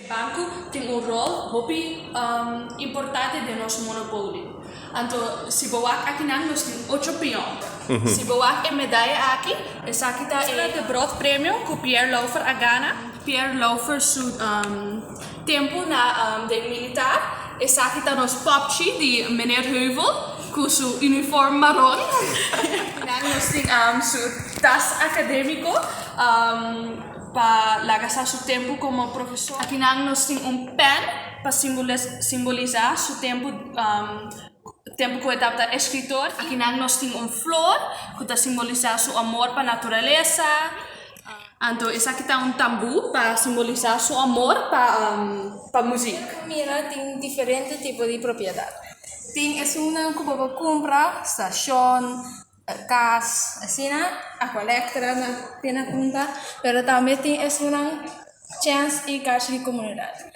banco tem um rol bem importante de nosso monopólio. Então, se boak aqui nós temos 8 peões. Se boak é medalha aqui, essa aqui tá de brood prêmio com Pierre Laufer a Ghana. Pierre Laufer seu tempo na de militar. Essa aqui tá nos popchi de Meneer Heuvel com seu uniforme marrom. Nós temos seu tas acadêmico para gastar seu tempo como professor. Aqui nós temos pen para simbolizar seu tempo que está escritor. Aqui nós temos flor que simbolizar seu amor para a natureza. Então, esse aqui está tambu para simbolizar seu amor para a música. Mira, tem diferentes tipos de propriedade. Tem uma que você compra, estação, casa, assim, a coleta na pena conta, mas também tem uma chance e caixa de comunidade.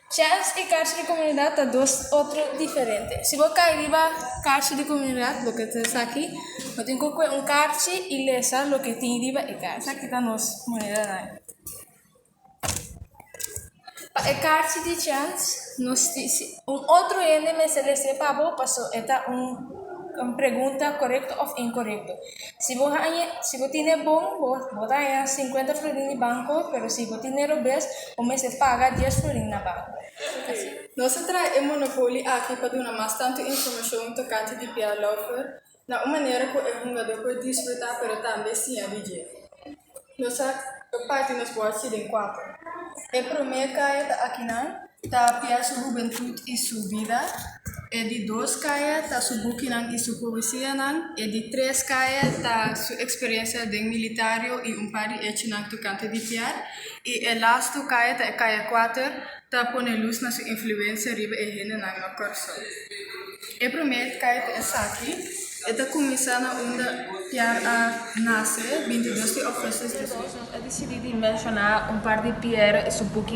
Chance e caixa de comunidade são dois outros diferentes. Se você arriva caixa de comunidade, o que está aqui, você tem que ter caixa e ler o que tem arriba e caixa, que está nossa comunidade. Para a caixa de chance, outro ende me seleciona para você, esta uma pergunta correta ou incorreta. Se você tem bom, você tem 50 florins no banco, mas se você tem rubés, você paga 10 florins no banco. Nós trazemos monopólio aqui para dar bastante informação tocante de Pierre Laufer, na maneira que o jogador pode desfrutar, mas também sem a dinheiro. Nossa parte nos pode ser em 4. O primeiro caia aqui está Pierre sua juventude e sua vida. E de 2 caia está sua book e sua poesia. E de 3 caia está sua experiência de militar e par de hecho tocante de Pierre. E o last caia está caia 4 está pone luz na sua influência riba e rena na corso. O primeiro caia está aqui. Está começando onde Pierre nasce, 22 de agosto de 2000. Eu decidi mencionar par de Pierre e seu book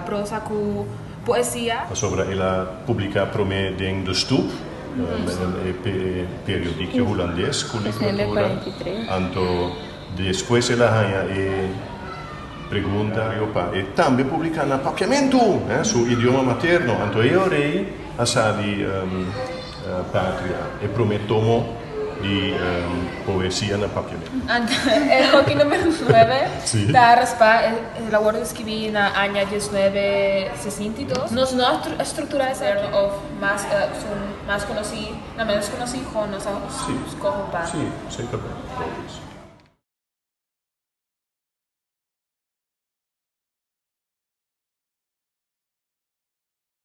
prosa com poesia. Sobre ela publica prome ding de stoep, met een periodiekje Hollandees, con literatura. Anto después ela ganha pergunta iopa e também publica na papiamento, su idioma materno. Anto io rei assadi patria e promettomo di poesia na papiamento. El hockey número 9 está raspa el labor de escribir na año 1962. Nos estructuras más conocidos, menos conocidos, con nosotros. Sì, sempre bene.